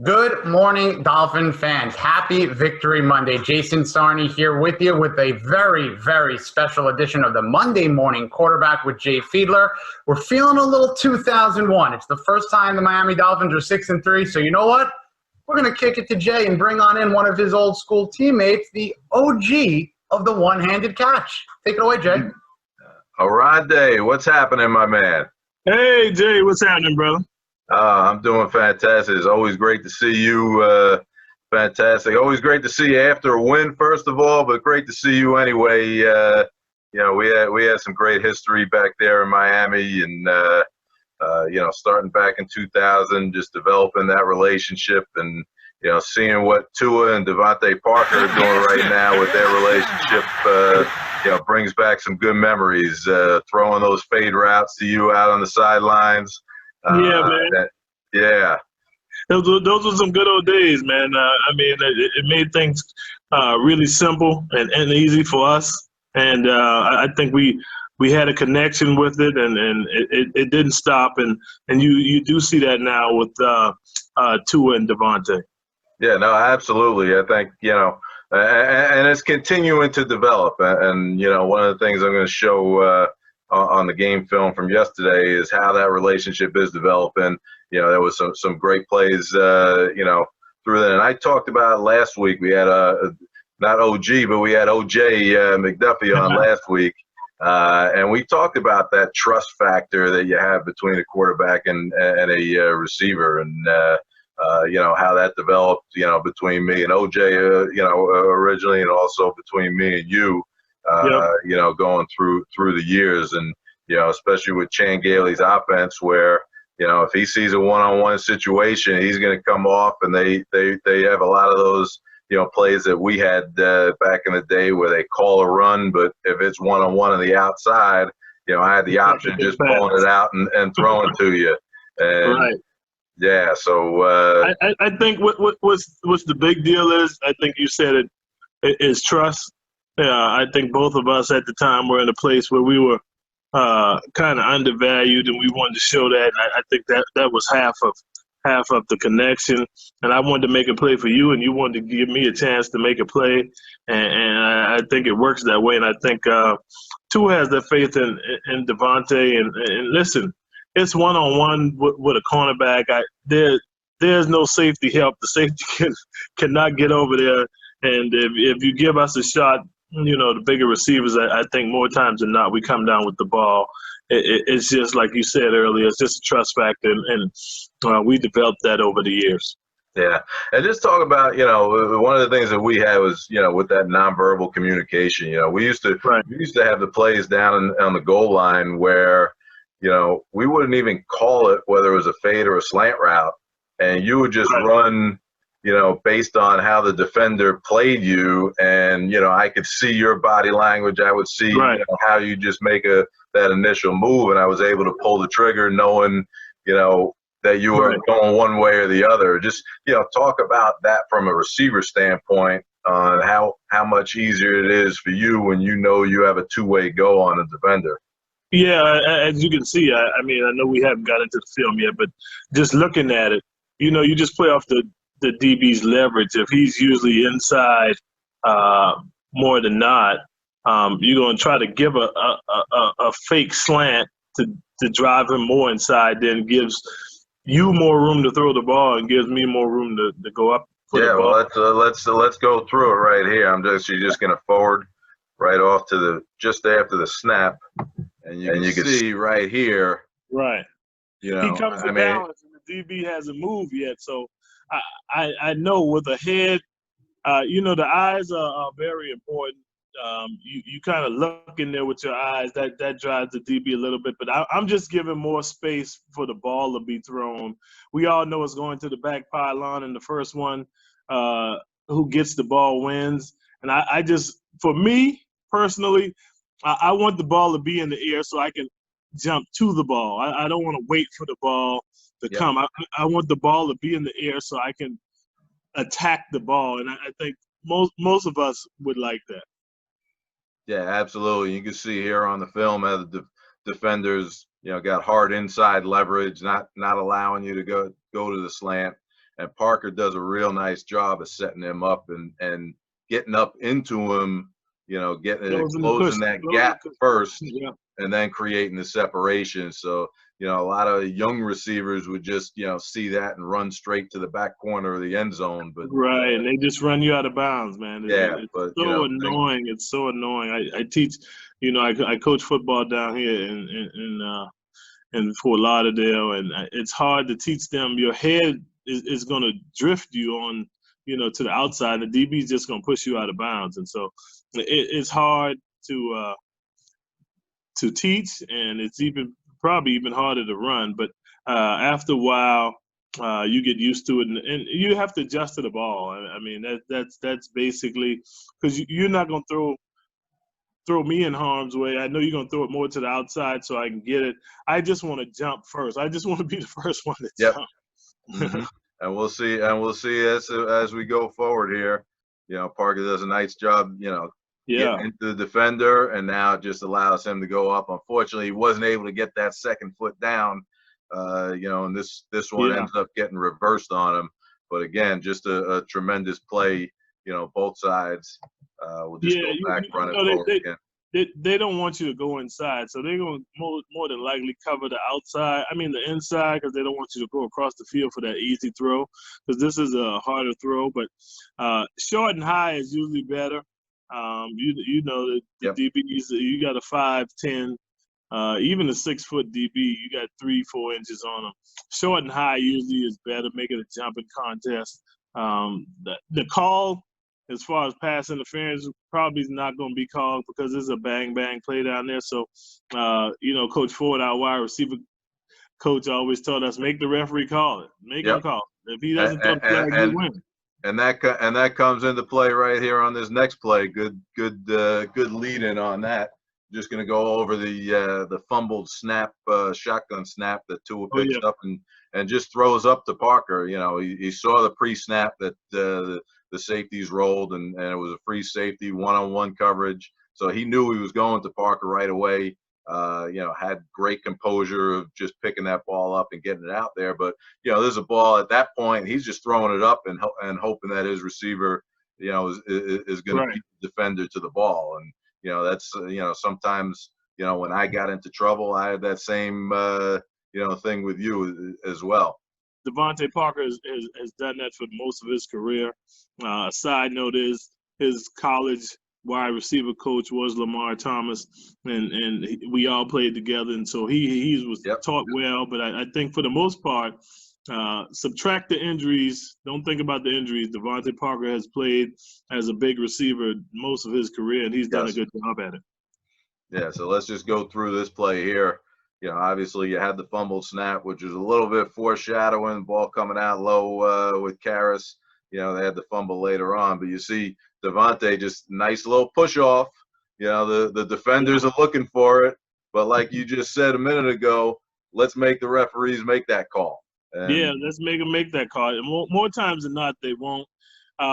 Good morning, Dolphin fans. Happy Victory Monday. Jason Sarney here with you with a very, very special edition of the Monday Morning Quarterback with Jay Fiedler. We're feeling a little 2001. It's the first time the Miami Dolphins are 6-3, so you know what? We're going to kick it to Jay and bring on in one of his old school teammates, the OG of the one-handed catch. Take it away, Jay. Oronde, what's happening, my man? Hey, Jay, what's happening, brother? I'm doing fantastic. It's always great to see you. Fantastic. Always great to see you after a win, first of all, but great to see you anyway. We had some great history back there in Miami, and starting back in 2000, just developing that relationship, and seeing what Tua and DeVante Parker are doing right now with their relationship. Brings back some good memories. Throwing those fade routes to you out on the sidelines. Yeah, man. Yeah. Those were some good old days, man. It made things really simple and easy for us. And I think we had a connection with it, and it didn't stop. And you do see that now with Tua and DeVante. Yeah, no, absolutely. I think, and it's continuing to develop. And one of the things I'm going to show on the game film from yesterday is how that relationship is developing. There was some great plays, through that. And I talked about it last week. We had not OG, but we had OJ McDuffie on last week. And we talked about that trust factor that you have between a quarterback and a receiver, and how that developed, between me and OJ, originally, and also between me and you. Going through the years, and especially with Chan Gailey's offense, where if he sees a one-on-one situation, he's going to come off, and they have a lot of those plays that we had back in the day where they call a run, but if it's one-on-one on the outside, I had the option of just pulling it out and throwing to you. And right. Yeah, so I think what's the big deal is, I think you said it, is trust. Yeah, I think both of us at the time were in a place where we were kind of undervalued, and we wanted to show that. I think that was half of the connection. And I wanted to make a play for you, and you wanted to give me a chance to make a play. And I think it works that way. And I think Tua has that faith in DeVante. And listen, it's one-on-one with a cornerback. There's no safety help. The safety cannot get over there. And if you give us a shot, the bigger receivers, I think more times than not, we come down with the ball. It's just like you said earlier, it's just a trust factor, and we developed that over the years. Yeah, and just talk about, one of the things that we had was, with that nonverbal communication. We used to have the plays down on the goal line where, we wouldn't even call it whether it was a fade or a slant route, and you would just run, based on how the defender played you, and I could see your body language. I would see how you just make that initial move, and I was able to pull the trigger, knowing that you were going one way or the other. Just talk about that from a receiver standpoint on how much easier it is for you when you have a two-way go on a defender. Yeah, as you can see, I know we haven't got into the film yet, but just looking at it, you just play off the DB's leverage. If he's usually inside more than not, you're going to try to give a fake slant to drive him more inside, then gives you more room to throw the ball and gives me more room to go up. Yeah, well, let's go through it right here. You're just going to forward right off to just after the snap, and you can see right here. Right. He comes to balance, and the DB hasn't moved yet, so I know with a head, the eyes are very important. You kind of look in there with your eyes. That drives the DB a little bit. But I'm just giving more space for the ball to be thrown. We all know it's going to the back pylon, and the first one who gets the ball wins. And I just, for me personally, I want the ball to be in the air so I can jump to the ball. I don't want to wait for the ball to come. I want the ball to be in the air so I can attack the ball. And I think most of us would like that. Yeah, absolutely. You can see here on the film how the defenders, got hard inside leverage, not allowing you to go to the slant. and Parker does a real nice job of setting him up and getting up into him, closing that gap first, and then creating the separation. So, a lot of young receivers would just, see that and run straight to the back corner of the end zone. But right, and they just run you out of bounds, man. It's but so annoying. It's so annoying. I teach, I coach football down here in Fort Lauderdale, and it's hard to teach them. Your head is going to drift you on, to the outside. The DB is just going to push you out of bounds, and so it's hard to teach, and it's probably even harder to run. But after a while, you get used to it, and you have to adjust to the ball. I mean, that's basically because you're not going to throw me in harm's way. I know you're going to throw it more to the outside so I can get it. I just want to jump first. I just want to be the first one to jump. Mm-hmm. And we'll see as we go forward here. Parker does a nice job, getting into the defender, and now it just allows him to go up. Unfortunately, he wasn't able to get that second foot down, and this one ends up getting reversed on him. But again, just a tremendous play, both sides. We'll just go back running forward again. They don't want you to go inside, so they're going to more than likely cover the the inside, because they don't want you to go across the field for that easy throw, because this is a harder throw. But short and high is usually better. The DBs, you got a 5'10", even a 6-foot DB, you got 3-4 inches on them. Short and high usually is better, make it a jumping contest. The call, as far as pass interference, probably is not going to be called because it's a bang-bang play down there. So, Coach Ford, our wide receiver coach, always told us, make the referee call it. Make him call it. If he doesn't throw the flag, you win. And that comes into play right here on this next play. Good lead in on that. Just going to go over the fumbled snap, shotgun snap that Tua picks up and just throws up to Parker. He saw the pre-snap that the safeties rolled, and it was a free safety, one-on-one coverage. So he knew he was going to Parker right away. Had great composure of just picking that ball up and getting it out there. But, there's a ball at that point. He's just throwing it up and hoping that his receiver, is going to beat the defender to the ball. And, that's, sometimes, when I got into trouble, I had that same, thing with you as well. DeVante Parker has done that for most of his career. A side note is his college wide receiver coach was Lamar Thomas, and we all played together, and so he was taught well. But I think for the most part, subtract the injuries. Don't think about the injuries. DeVante Parker has played as a big receiver most of his career, and he's done a good job at it. Yeah, so let's just go through this play here. Obviously you had the fumbled snap, which was a little bit foreshadowing, ball coming out low with Karras. They had the fumble later on, but you see DeVante just nice little push off. The defenders are looking for it, but like you just said a minute ago, let's make the referees make that call. Let's make them make that call. And more times than not, they won't.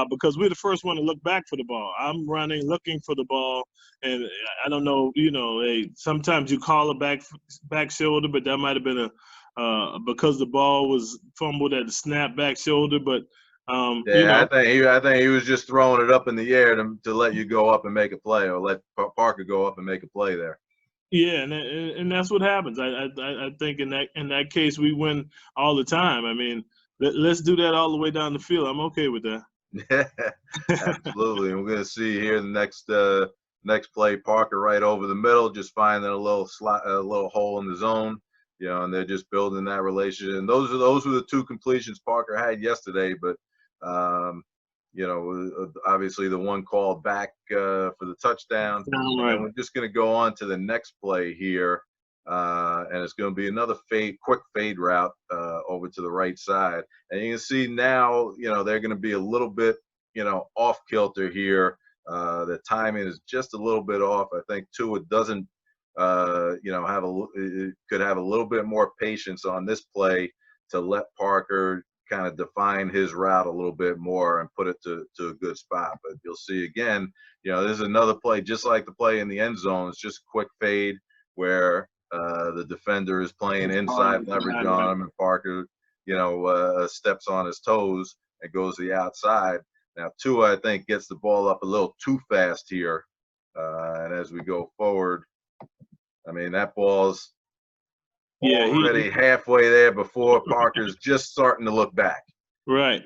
Because we're the first one to look back for the ball. I'm running, looking for the ball, and I don't know, sometimes you call a back shoulder, but that might have been because the ball was fumbled at the snap back shoulder. But I think he was just throwing it up in the air to let you go up and make a play, or let Parker go up and make a play there. Yeah, and that's what happens. I think in that case we win all the time. I mean, let's do that all the way down the field. I'm okay with that. Yeah, absolutely. And we're going to see here the next play, Parker right over the middle, just finding a little hole in the zone, and they're just building that relationship. And those were the two completions Parker had yesterday. But obviously the one called back for the touchdown. And we're just going to go on to the next play here, and it's going to be another quick fade route over to the right side. And you can see now, they're going to be a little bit, off kilter here. The timing is just a little bit off. I think Tua doesn't, could have a little bit more patience on this play to let Parker kind of define his route a little bit more and put it to a good spot. But you'll see again, this is another play just like the play in the end zone. It's just a quick fade where the defender is playing inside leverage on him, and Parker steps on his toes and goes to the outside. Now, Tua, I think, gets the ball up a little too fast here. And as we go forward, I mean, that ball's already halfway there before Parker's just starting to look back. Right.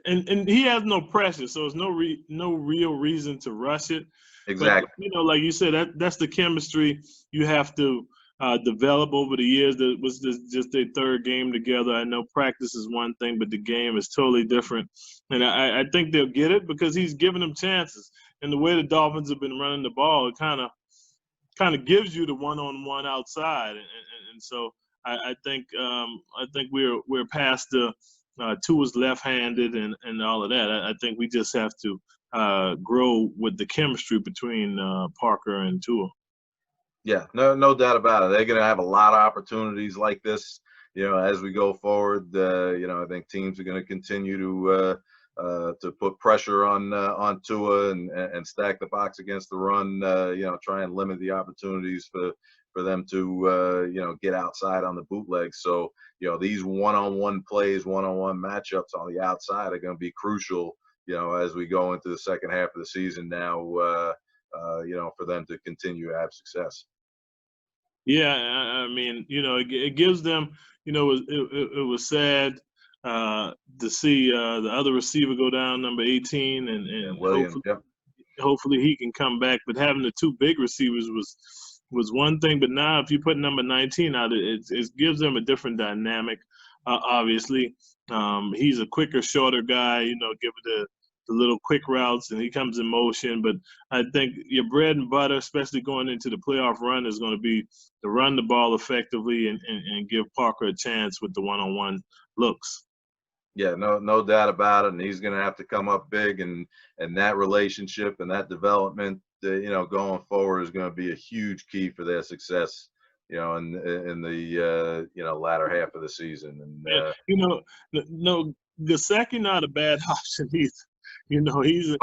And he has no pressure, so there's no real reason to rush it. Exactly. But, like you said, that's the chemistry you have to develop over the years. That was just their third game together. I know practice is one thing, but the game is totally different. And I think they'll get it because he's giving them chances. And the way the Dolphins have been running the ball, it kind of gives you the one-on-one outside. And so I think we're past the Tua's left-handed and all of that. I think we just have to grow with the chemistry between Parker and Tua. Yeah, no doubt about it. They're going to have a lot of opportunities like this, as we go forward. I think teams are going to continue to put pressure on Tua and stack the box against the run. Try and limit the opportunities for them to get outside on the bootleg. So these one-on-one plays, one-on-one matchups on the outside are going to be crucial. As we go into the second half of the season now, for them to continue to have success. Yeah, I mean, it gives them, it was sad to see the other receiver go down, number 18, and Williams, hopefully he can come back. But having the two big receivers was one thing. But now if you put number 19 out, it gives them a different dynamic. Obviously, he's a quicker, shorter guy. Give it the little quick routes, and he comes in motion. But I think your bread and butter, especially going into the playoff run, is going to be to run the ball effectively and give Parker a chance with the one-on-one looks. Yeah, no doubt about it. And he's going to have to come up big, and that relationship and that development, going forward is going to be a huge key for their success, in the latter half of the season. And Gesicki not a bad option either. He's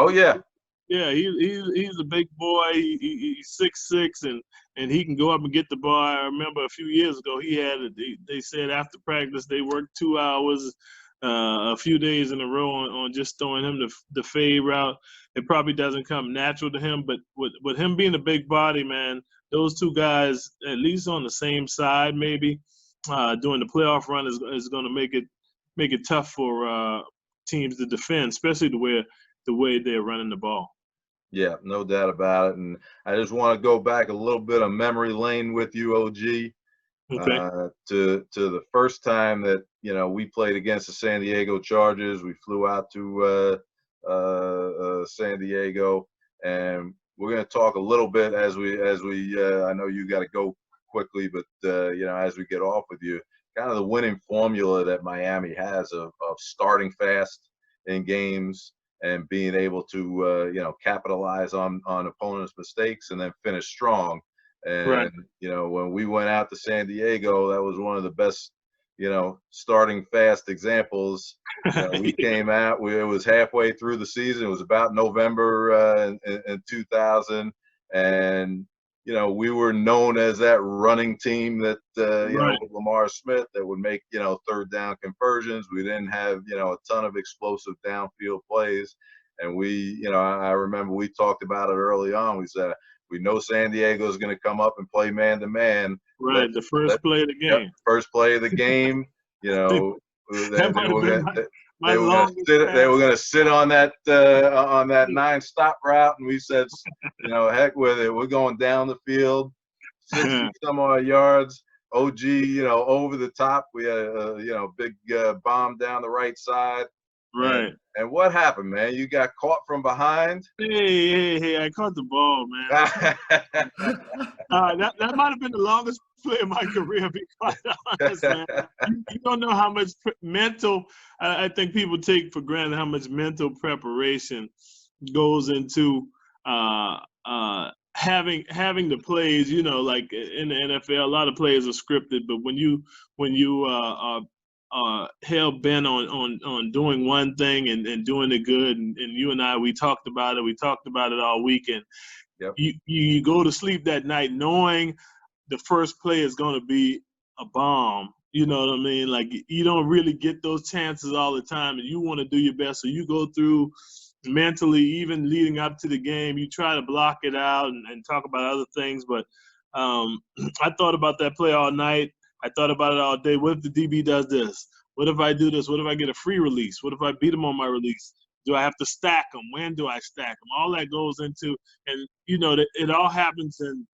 he's a big boy. He's 6'6", and he can go up and get the ball. I remember a few years ago they said after practice they worked 2 hours a few days in a row on just throwing him the fade route. It probably doesn't come natural to him, but with him being a big body, man, those two guys at least on the same side maybe during the playoff run is going to make it tough for teams to defend, especially the way they're running the ball. Yeah, no doubt about it. And I just want to go back a little bit on memory lane with you, OG, okay. To the first time that we played against the San Diego Chargers. We flew out to San Diego, and we're going to talk a little bit as we I know you got to go quickly, but as we get off with you, kind of the winning formula that Miami has of starting fast in games and being able to capitalize on opponents' mistakes and then finish strong. And right. When we went out to San Diego, that was one of the best starting fast examples. We came out, it was halfway through the season. It was about November in 2000, and we were known as that running team that, right. with Lamar Smith that would make, third down conversions. We didn't have, a ton of explosive downfield plays. And I remember we talked about it early on. We said, we know San Diego is going to come up and play man-to-man. Right, the first play of the game. Yep, first play of the game, they were going to sit on that 9-stop route, and we said, heck with it. We're going down the field, 60 some odd yards. OG, over the top. We had a big bomb down the right side. Right. And what happened, man? You got caught from behind. Hey! I caught the ball, man. That might have been the longest play of my career, to be quite honest, man. You don't know how much mental. I think people take for granted how much mental preparation goes into having the plays. Like in the NFL, a lot of plays are scripted, but when you hell bent on doing one thing and doing it good, and you and I, we talked about it all weekend. Yep. You go to sleep that night knowing the first play is going to be a bomb, You know what I mean? Like, you don't really get those chances all the time, and you want to do your best. So you go through mentally, even leading up to the game, you try to block it out and talk about other things. But I thought about that play all night. I thought about it all day. What if the DB does this? What if I do this? What if I get a free release? What if I beat him on my release? Do I have to stack them? When do I stack them? All that goes into, and it all happens in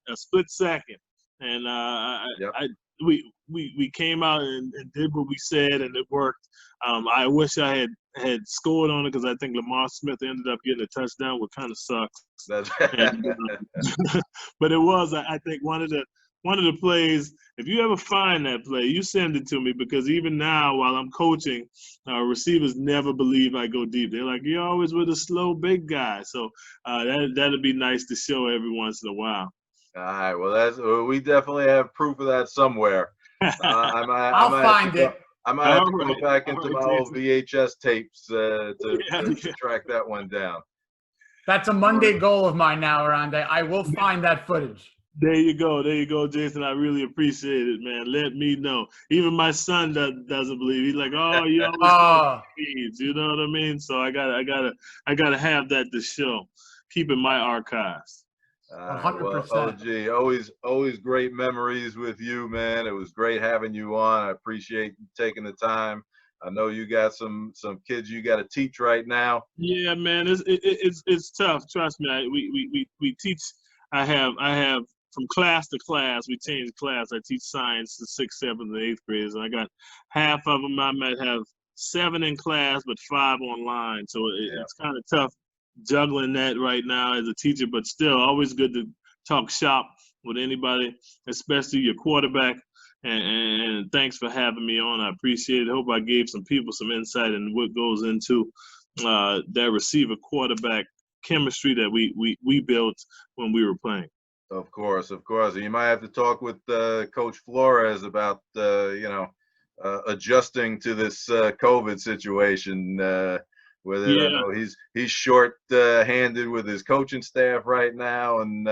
a split second. And we came out and did what we said, and it worked. I wish I had scored on it, because I think Lamar Smith ended up getting a touchdown, which kind of sucks. And, but it was, I think, one of the plays. If you ever find that play, you send it to me, because even now, while I'm coaching, receivers never believe I go deep. They're like, "You're always with a slow big guy." So that'd be nice to show every once in a while. All right. Well, we definitely have proof of that somewhere. I'll find it. I might have to go back into my old VHS tapes to track that one down. That's a Monday goal of mine now, Oronde. I will find that footage. There you go, Jason. I really appreciate it, man. Let me know. Even my son doesn't believe. He's like, "Oh, you always feeds." You know what I mean? So I gotta have that to show. Keep in my archives. 100%. Well, OG, always great memories with you, man. It was great having you on. I appreciate you taking the time. I know you got some kids you got to teach right now. Yeah, man, it's tough. Trust me. We teach. I have from class to class. We change class. I teach science to 6th, 7th, and 8th graders, and I got half of them. I might have 7 in class, but 5 online. So it's kind of tough juggling that right now as a teacher, but still always good to talk shop with anybody, especially your quarterback. And thanks for having me on. I appreciate it. Hope I gave some people some insight in what goes into that receiver quarterback chemistry that we built when we were playing. Of course. You might have to talk with Coach Flores about adjusting to this COVID situation. I know he's short-handed with his coaching staff right now, and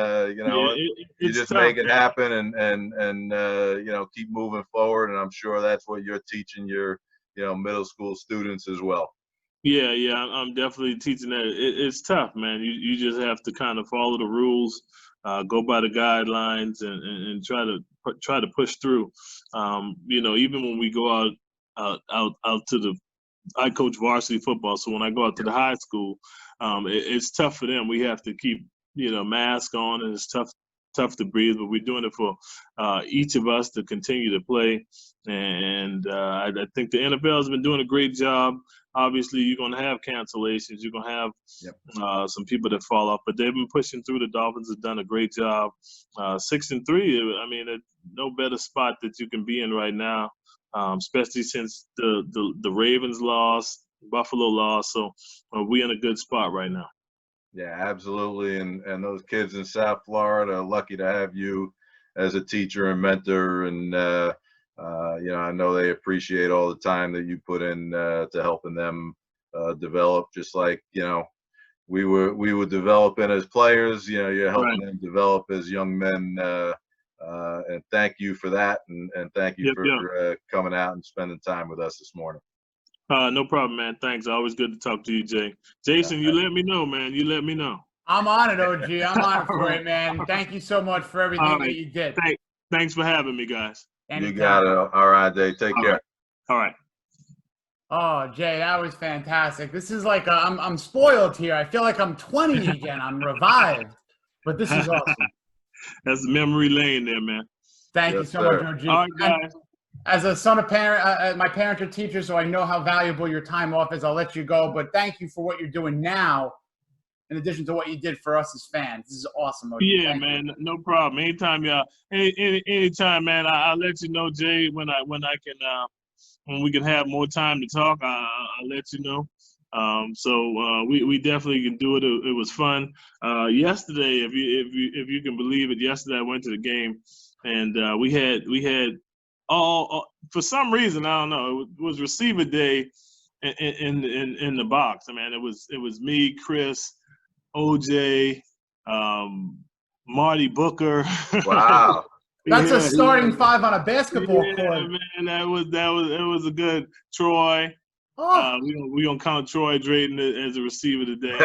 you just tough, make it happen and keep moving forward. And I'm sure that's what you're teaching your middle school students as well. Yeah, I'm definitely teaching that. It's tough, man. You just have to kind of follow the rules, go by the guidelines, and try to push through. Even when we go out to the I coach varsity football, so when I go out to the high school, it's tough for them. We have to keep, mask on, and it's tough to breathe. But we're doing it for each of us to continue to play. And I think the NFL has been doing a great job. Obviously, you're going to have cancellations. You're going to have some people that fall off, but they've been pushing through. The Dolphins have done a great job. 6-3. I mean, no better spot that you can be in right now. Especially since the Ravens lost, Buffalo lost, so we're in a good spot right now. Yeah, absolutely, and those kids in South Florida are lucky to have you as a teacher and mentor, and I know they appreciate all the time that you put in to helping them develop, just like we were developing as players. You're helping them develop as young men. And thank you for that, and thank you for coming out and spending time with us this morning. No problem, man. Thanks. Always good to talk to you, Jay. Jason, you let me know, man. You let me know. I'm on it, OG. I'm on it for it, man. Thank you so much for everything that you did. Thanks for having me, guys. Anytime. You got it. All right, Dave. Take care. All right. Oh, Jay, that was fantastic. This is like I'm spoiled here. I feel like I'm 20 again. I'm revived. But this is awesome. That's memory lane there, man. Thank you so much, OG. All right, guys. As a son of parent, my parents are teachers, so I know how valuable your time off is. I'll let you go, but thank you for what you're doing now, in addition to what you did for us as fans. This is awesome, OG. Yeah, man, no problem. Anytime, y'all. Anytime, man. I'll let you know, Jay, when we can have more time to talk. I'll let you know. So we definitely can do it. It was fun. Yesterday, if you can believe it, yesterday I went to the game, and we had all for some reason, I don't know, it was receiver day in the box. I mean, it was me, Chris, OJ, Marty Booker. Wow. That's a Yeah, starting five on a basketball yeah, court. man. It was a good Troy. Oh, We gonna count Troy Drayton as a receiver today.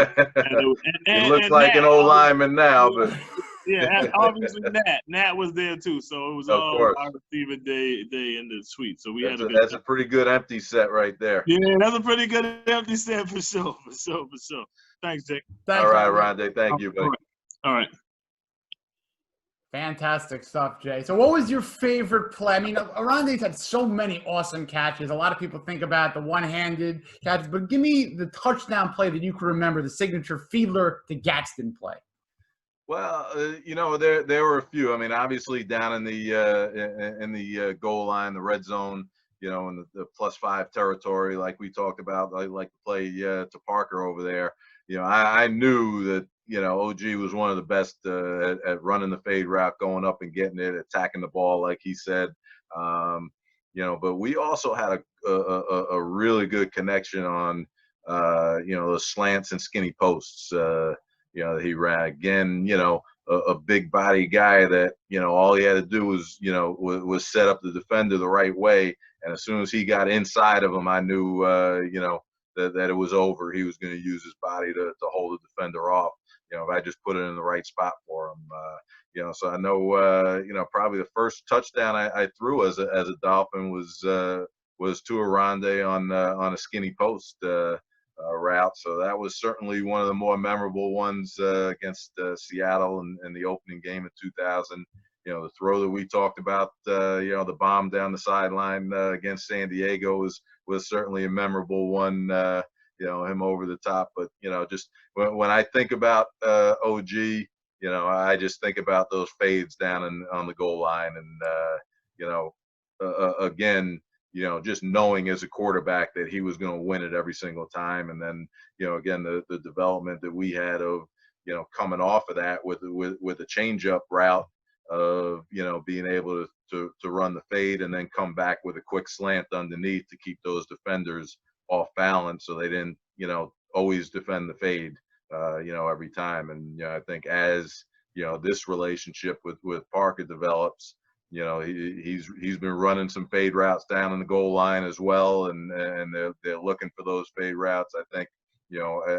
He looks And like an Nat, old obviously, lineman now, but yeah, obviously Nat was there too. So it was of all course, our receiver day in the suite. So we had that's a a good that's time. a pretty good empty set right there. Yeah, that's a pretty good empty set for sure. Thanks, Jake. All thanks, right, Ronde. Rondé, thank you, buddy. All right. Fantastic stuff, Jay. So what was your favorite play? I mean, Oronde's had so many awesome catches. A lot of people think about the one-handed catches, but give me the touchdown play that you can remember, the signature Fiedler to Gadsden play. Well, there were a few. I mean, obviously down in the goal line, the red zone, in the +5 territory, like we talked about. I like to play to Parker over there. I knew that OG was one of the best at running the fade route, going up and getting it, attacking the ball, like he said. But we also had a really good connection on the slants and skinny posts. That he ran again. A big body guy that all he had to do was set up the defender the right way, and as soon as he got inside of him, I knew that it was over. He was going to use his body to hold the defender off. If I just put it in the right spot for him. So I know probably the first touchdown I threw as a Dolphin was to Oronde on a skinny post route. So that was certainly one of the more memorable ones against Seattle in the opening game of 2000. The throw that we talked about, the bomb down the sideline against San Diego was certainly a memorable one. Him over the top. But just when I think about OG, I just think about those fades down on the goal line, and again, just knowing as a quarterback that he was going to win it every single time. And then, again, the development that we had of, coming off of that with a change-up route of, being able to run the fade and then come back with a quick slant underneath to keep those defenders off balance so they didn't, always defend the fade, every time. And, I think as, this relationship with Parker develops, he's been running some fade routes down in the goal line as well, and they're looking for those fade routes. I think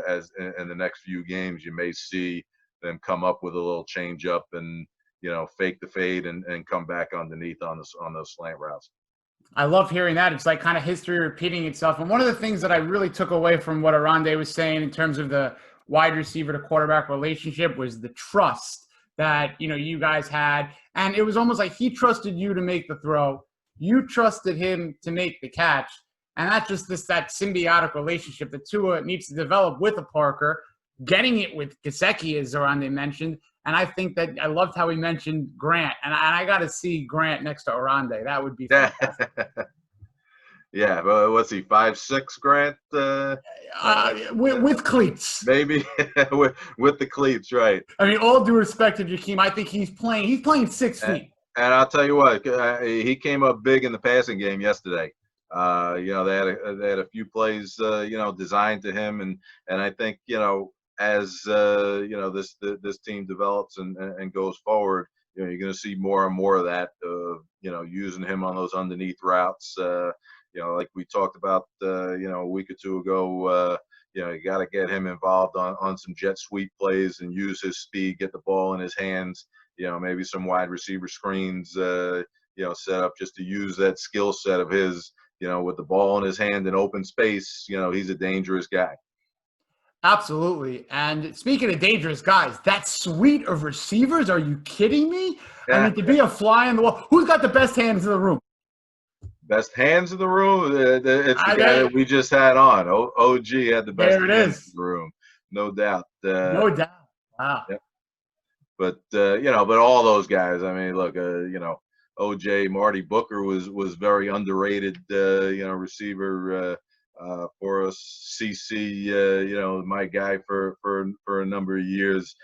as in the next few games you may see them come up with a little change up and fake the fade and come back underneath on those slant routes. I love hearing that. It's like kind of history repeating itself. And one of the things that I really took away from what Oronde was saying in terms of the wide receiver to quarterback relationship was the trust that you guys had. And it was almost like he trusted you to make the throw, you trusted him to make the catch, and that's just that symbiotic relationship that Tua needs to develop with a Parker, getting it with Gesicki, as Oronde mentioned. And I think that I loved how he mentioned Grant, and I got to see Grant next to Oronde. That would be fantastic. Yeah, but what's he, 5'6", Grant? With cleats. Maybe with the cleats, right. I mean, all due respect to Jakeem, I think he's playing 6 feet. And I'll tell you what, he came up big in the passing game yesterday. They had a few plays, designed to him, and I think, as this team develops and goes forward, you're going to see more and more of that, using him on those underneath routes. Like we talked about, a week or two ago, you got to get him involved on some jet sweep plays and use his speed, get the ball in his hands, maybe some wide receiver screens, set up just to use that skill set of his, with the ball in his hand in open space. He's a dangerous guy. Absolutely. And speaking of dangerous guys, that suite of receivers, are you kidding me? I mean, to be a fly on the wall, who's got the best hands in the room? Best hands in the room? It's the guy that we just had on. OG had the best hands in the room, no doubt. No doubt. Wow. Yeah. But but all those guys. I mean, look, OJ, Marty Booker was very underrated, receiver for us. CC, my guy for a number of years.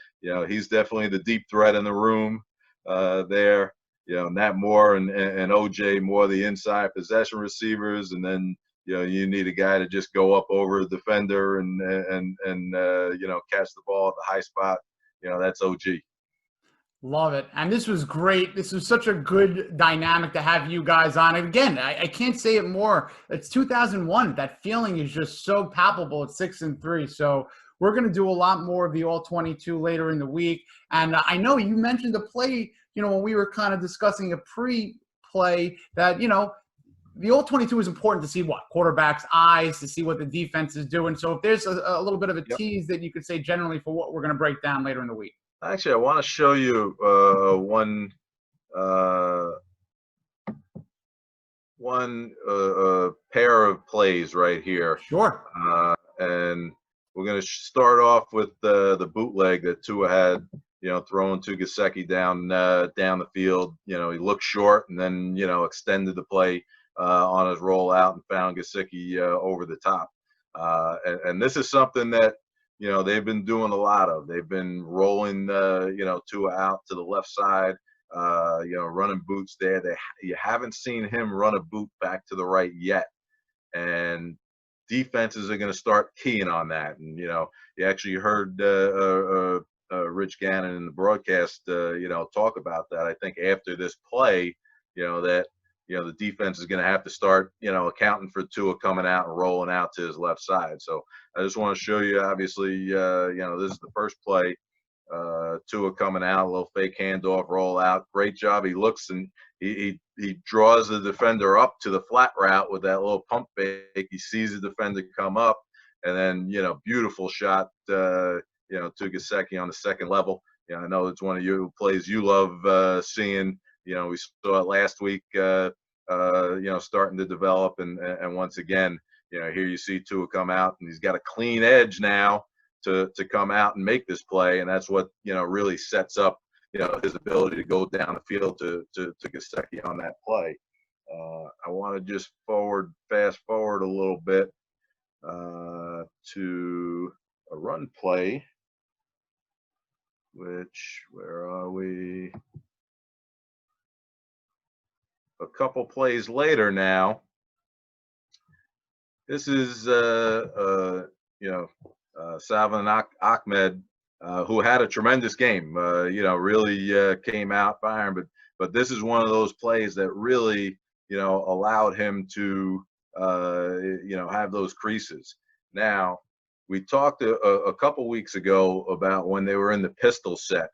He's definitely the deep threat in the room there. Nat Moore and OJ more the inside possession receivers, and then you need a guy to just go up over a defender and catch the ball at the high spot. That's OG. Love it. And this was great. This was such a good dynamic to have you guys on. And again, I can't say it more. It's 2001. That feeling is just so palpable at 6-3. So we're going to do a lot more of the all 22 later in the week. And I know you mentioned the play, when we were kind of discussing a pre-play that, the all 22 is important to see what quarterback's eyes, to see what the defense is doing. So if there's a little bit of a tease that you could say generally for what we're going to break down later in the week. Actually, I want to show you one pair of plays right here. Sure. And we're going to start off with the bootleg that Tua had, throwing to Gesicki down the field. He looked short and then, extended the play on his rollout and found Gesicki over the top. And this is something that, they've been doing a lot of. They've been rolling, Tua out to the left side, running boots there. You haven't seen him run a boot back to the right yet. And defenses are going to start keying on that. And, you actually heard Rich Gannon in the broadcast, talk about that. I think after this play, that, the defense is going to have to start, accounting for Tua coming out and rolling out to his left side. So I just want to show you, obviously, this is the first play. Tua coming out, a little fake handoff, roll out. Great job. He looks and he draws the defender up to the flat route with that little pump fake. He sees the defender come up, and then, beautiful shot, to Gesicki on the second level. I know it's one of your plays you love seeing. We saw it last week, starting to develop. And once again, here you see Tua come out, and he's got a clean edge now to come out and make this play. And that's what, really sets up, his ability to go down the field to Gesicki on that play. I want to just fast forward a little bit to a run play, where are we? A couple plays later now. This is, Salvon Ahmed, who had a tremendous game, really came out firing. But this is one of those plays that really, allowed him to, have those creases. Now, we talked a couple weeks ago about when they were in the pistol set,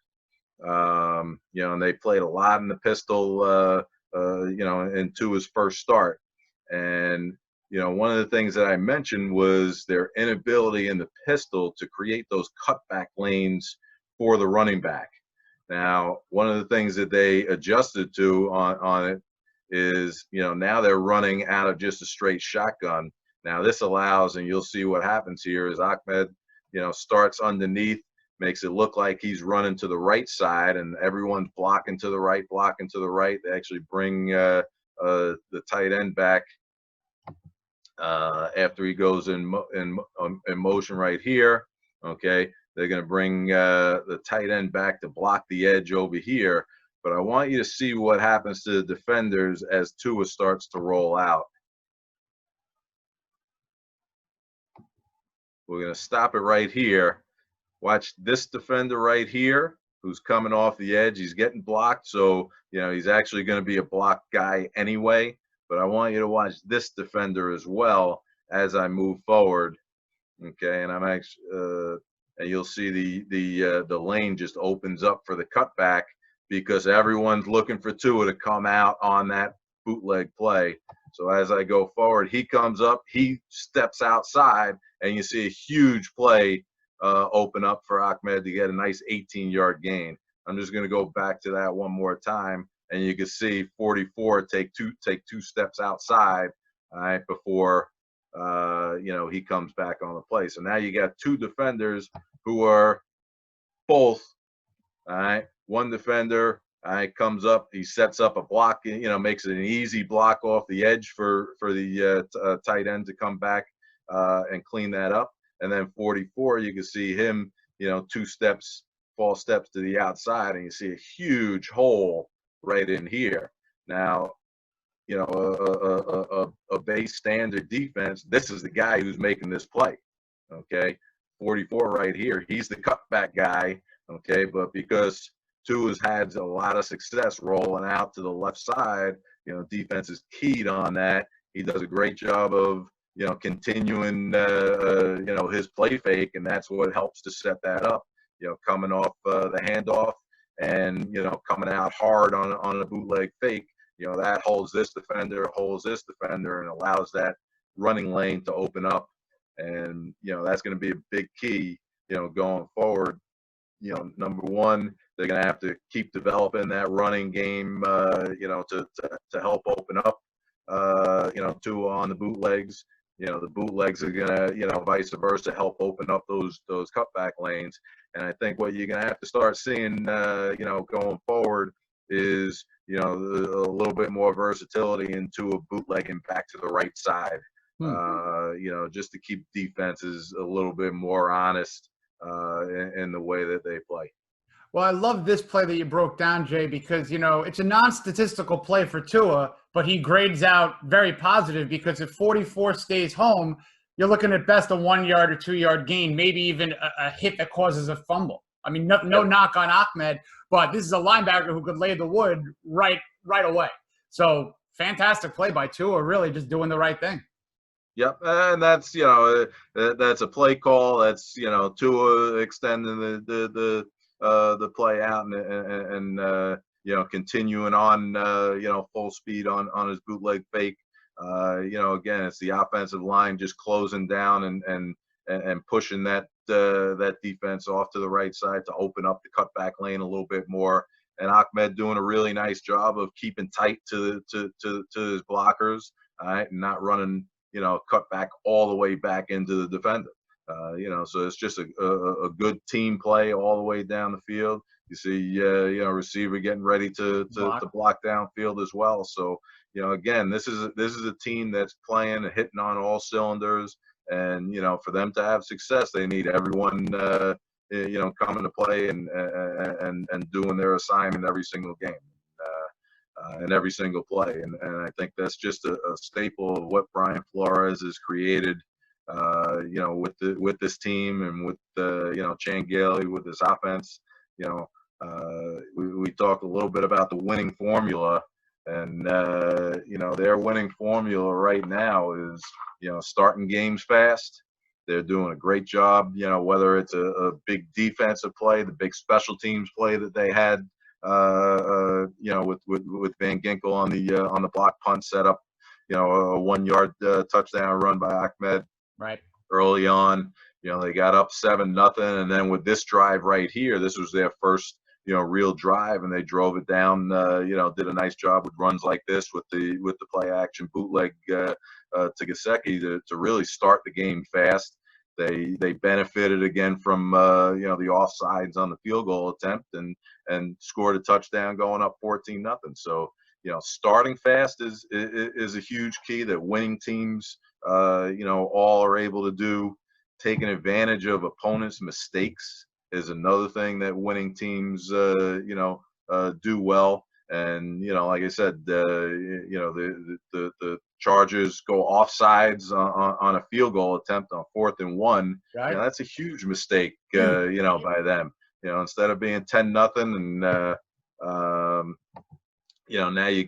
and they played a lot in the pistol, into his first start. And, one of the things that I mentioned was their inability in the pistol to create those cutback lanes for the running back. Now, one of the things that they adjusted to on it is, now they're running out of just a straight shotgun. Now this allows, and you'll see what happens here, is Ahmed, starts underneath, makes it look like he's running to the right side, and everyone's blocking to the right. They actually bring the tight end back after he goes in motion right here. Okay, they're going to bring the tight end back to block the edge over here. But I want you to see what happens to the defenders as Tua starts to roll out. We're going to stop it right here. Watch this defender right here who's coming off the edge. He's getting blocked, so, he's actually going to be a block guy anyway. But I want you to watch this defender as well as I move forward. Okay, and I'm actually, and you'll see the lane just opens up for the cutback because everyone's looking for Tua to come out on that bootleg play. So as I go forward, he comes up, he steps outside, and you see a huge play open up for Ahmed to get a nice 18-yard gain. I'm just going to go back to that one more time, and you can see 44 take two steps outside, all right, before he comes back on the play. So now you got two defenders who are both, all right. One defender, all right, comes up, he sets up a block, makes it an easy block off the edge for the tight end to come back and clean that up. And then 44, you can see him, 2 steps, false steps to the outside, and you see a huge hole right in here. Now, a base standard defense, this is the guy who's making this play, okay? 44 right here, he's the cutback guy, okay? But because, Tua's had a lot of success rolling out to the left side. Defense is keyed on that. He does a great job of, continuing, his play fake, and that's what helps to set that up. Coming off the handoff and, coming out hard on a bootleg fake, that holds this defender, and allows that running lane to open up. And, that's going to be a big key, going forward. Number one, they're going to have to keep developing that running game, to help open up, Tua on the bootlegs. The bootlegs are going to, vice versa, help open up those cutback lanes. And I think what you're going to have to start seeing, going forward is, a little bit more versatility into a bootlegging back to the right side, just to keep defenses a little bit more honest in the way that they play. Well, I love this play that you broke down, Jay, because, it's a non-statistical play for Tua, but he grades out very positive because if 44 stays home, you're looking at best a 1 yard or 2 yard gain, maybe even a hit that causes a fumble. I mean, no knock on Ahmed, but this is a linebacker who could lay the wood right away. So fantastic play by Tua, really just doing the right thing. Yep, and that's that's a play call. That's Tua extending the play out and continuing on full speed on his bootleg fake. Again, it's the offensive line just closing down and pushing that defense off to the right side to open up the cutback lane a little bit more. And Ahmed doing a really nice job of keeping tight to his blockers, all right, and not running cut back all the way back into the defender. So it's just a good team play all the way down the field. You see, receiver getting ready to block downfield as well. So, again, this is a team that's playing and hitting on all cylinders. And, for them to have success, they need everyone, coming to play and doing their assignment every single game. And every single play. And I think that's just a staple of what Brian Flores has created, with this team and with, Chan Gailey with this offense. We talked a little bit about the winning formula. And, their winning formula right now is, starting games fast. They're doing a great job, whether it's a big defensive play, the big special teams play that they had, with Van Ginkel on the block punt setup, a 1 yard touchdown run by Ahmed right early on. They got up 7-0, and then with this drive right here, this was their first real drive, and they drove it down. Did a nice job with runs like this with the play action bootleg to Gesicki to really start the game fast. They benefited again from the offsides on the field goal attempt and scored a touchdown going up 14-0. So starting fast is a huge key that winning teams all are able to do. Taking advantage of opponents' mistakes is another thing that winning teams do well. And like I said, the Chargers go offsides on a field goal attempt on 4th and 1. Right. That's a huge mistake, by them. Instead of being 10-0, and now you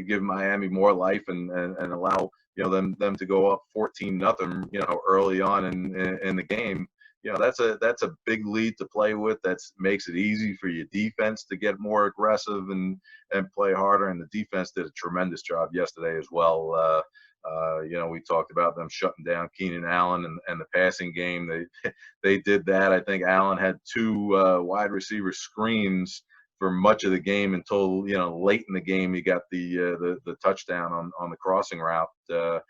give Miami more life and allow them to go up 14-0, early on in the game. That's a big lead to play with. That makes it easy for your defense to get more aggressive and play harder. And the defense did a tremendous job yesterday as well. We talked about them shutting down Keenan Allen and the passing game. They did that. I think Allen had 2 wide receiver screens for much of the game until late in the game he got the touchdown on the crossing route. But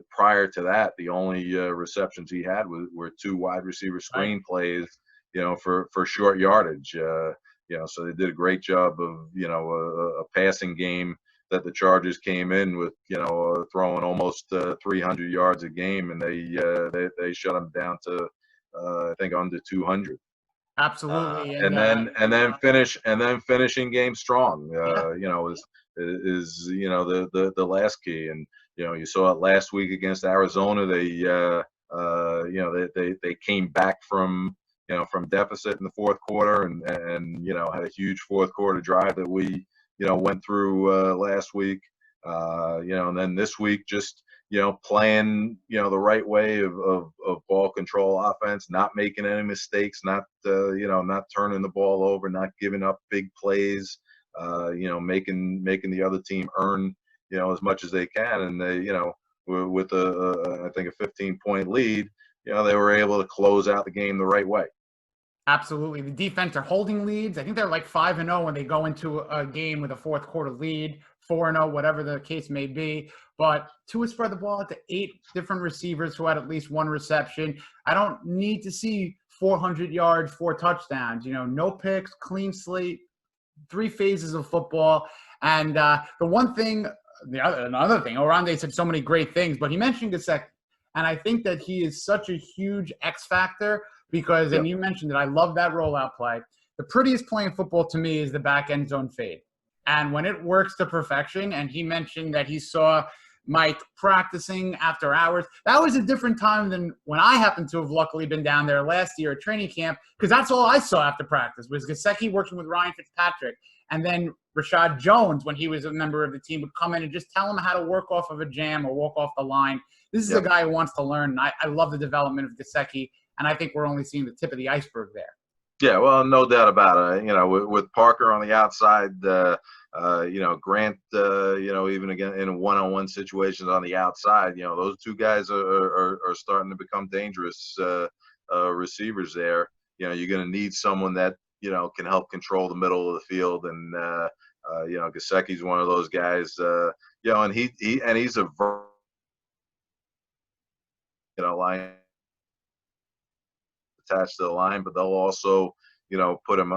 prior to that, the only receptions he had were 2 wide receiver screen plays, for short yardage. So they did a great job of a passing game that the Chargers came in with, throwing almost 300 yards a game, and they shut them down to I think under 200. Absolutely. And then finishing game strong, is the last key. And you saw it last week against Arizona. They came back from from deficit in the fourth quarter and had a huge fourth quarter drive that we, went through last week. And then this week just, playing, the right way of ball control offense, not making any mistakes, not turning the ball over, not giving up big plays, making the other team earn, as much as they can. And they, with I think a 15-point lead, they were able to close out the game the right way. Absolutely. The defense are holding leads. I think they're like 5-0 when they go into a game with a fourth quarter lead, 4-0, whatever the case may be. But Tua spread the ball to 8 different receivers who had at least 1 reception. I don't need to see 400 yards, 4 touchdowns. No picks, clean slate, 3 phases of football. And the one thing, another thing, Oronde said so many great things, but he mentioned Gesicki. And I think that he is such a huge X factor because, and you mentioned it, I love that rollout play. The prettiest play in football to me is the back end zone fade. And when it works to perfection, and he mentioned that he saw Mike practicing after hours, that was a different time than when I happened to have luckily been down there last year at training camp, because that's all I saw after practice was Gesicki working with Ryan Fitzpatrick. And then Rashad Jones, when he was a member of the team, would come in and just tell him how to work off of a jam or walk off the line. This is a guy who wants to learn, and I love the development of Gesicki, and I think we're only seeing the tip of the iceberg there. Yeah, well, no doubt about it. With Parker on the outside, Grant, even again in one-on-one situations on the outside, those 2 guys are starting to become dangerous receivers there. You're going to need someone that, can help control the middle of the field. And, Gesicki's one of those guys, and he's a line attached to the line, but they'll also, put him,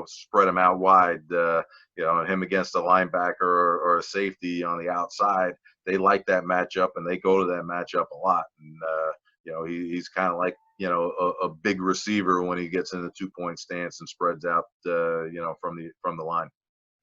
spread him out wide, him against a linebacker or a safety on the outside. They like that matchup and they go to that matchup a lot. And, he's kind of like, a big receiver when he gets in the 2-point stance and spreads out, from the line.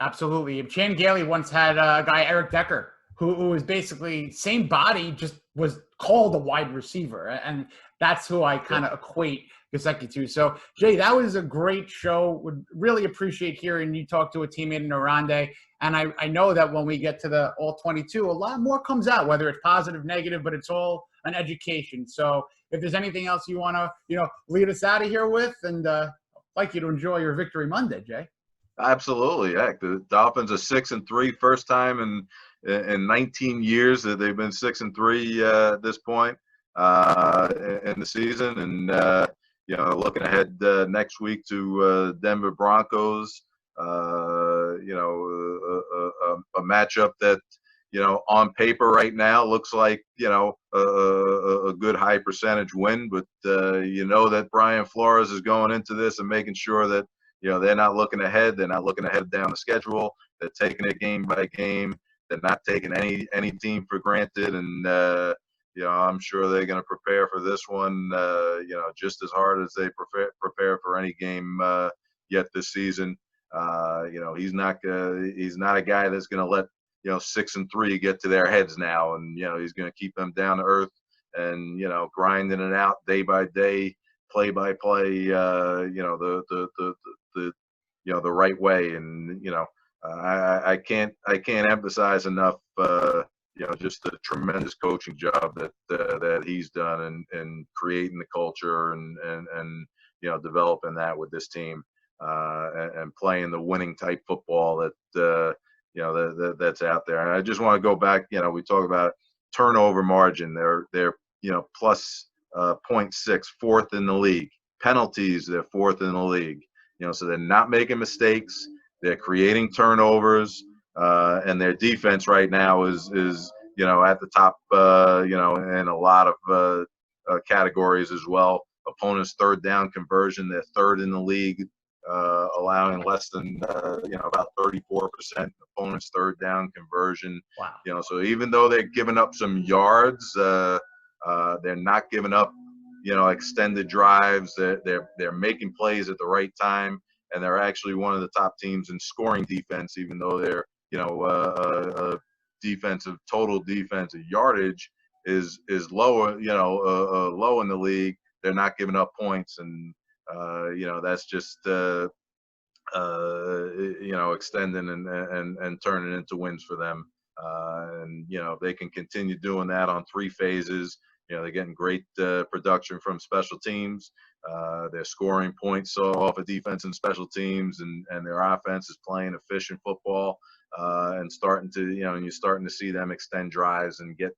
Absolutely. Chan Gailey once had a guy, Eric Decker, who was basically same body, just was called a wide receiver. And that's who I kind of equate Gesicki to. So, Jay, that was a great show. Would really appreciate hearing you talk to a teammate in Oronde. And I know that when we get to the All-22, a lot more comes out, whether it's positive, negative, but it's all an education. So if there's anything else you want to, lead us out of here with, and I'd like you to enjoy your Victory Monday, Jay. Absolutely. Heck, the Dolphins are 6-3, first time in 19 years that they've been 6-3 at this point in the season. And, looking ahead next week to Denver Broncos, a matchup that, on paper right now looks like, a good high percentage win. But, that Brian Flores is going into this and making sure that, they're not looking ahead. They're not looking ahead down the schedule. They're taking it game by game. They're not taking any team for granted. And, I'm sure they're going to prepare for this one, just as hard as they prepare for any game yet this season. He's not a guy that's going to let 6-3 get to their heads now, and he's going to keep them down to earth and grinding it out day by day, play by play, the right way. And I can't emphasize enough just the tremendous coaching job that he's done in creating the culture and developing that with this team and playing the winning type football that that's out there. And I just want to go back. We talk about turnover margin. They're plus 0.6, fourth in the league. Penalties, they're fourth in the league. So they're not making mistakes. They're creating turnovers. And their defense right now is at the top, in a lot of categories as well. Opponents' third down conversion, they're third in the league, allowing less than about 34% opponents' third down conversion. Wow. So even though they're giving up some yards, they're not giving up extended drives. They're making plays at the right time, and they're actually one of the top teams in scoring defense, even though they're total defensive yardage is lower, low in the league. They're not giving up points, and that's just extending and turning into wins for them. And if they can continue doing that on 3 phases, they're getting great production from special teams. They're scoring points off of defense and special teams, and their offense is playing efficient football, and starting to, and you're starting to see them extend drives and get,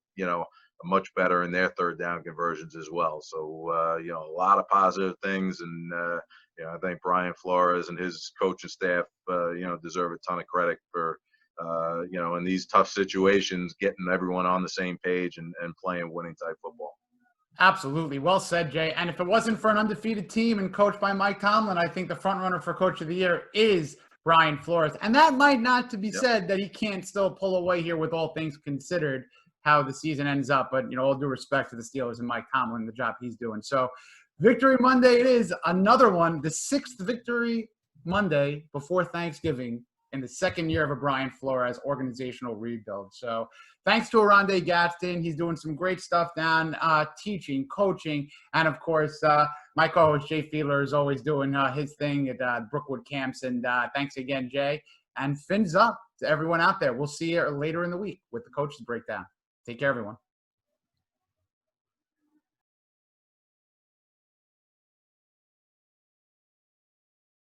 much better in their 3rd down conversions as well. So, a lot of positive things. And, I think Brian Flores and his coaching staff, deserve a ton of credit for, in these tough situations, getting everyone on the same page and playing winning type football. Absolutely. Well said, Jay. And if it wasn't for an undefeated team and coached by Mike Tomlin, I think the front runner for Coach of the Year is Brian Flores. And that might not to be said that he can't still pull away here with all things considered how the season ends up. But, all due respect to the Steelers and Mike Tomlin, the job he's doing. So Victory Monday it is, another one, the 6th Victory Monday before Thanksgiving in the 2nd year of a Brian Flores organizational rebuild. So thanks to Oronde Gadsden. He's doing some great stuff down, teaching, coaching, and of course, my co-host Jay Fiedler is always doing his thing at Brookwood Camps. And thanks again, Jay. And fins up to everyone out there. We'll see you later in the week with the Coaches Breakdown. Take care, everyone.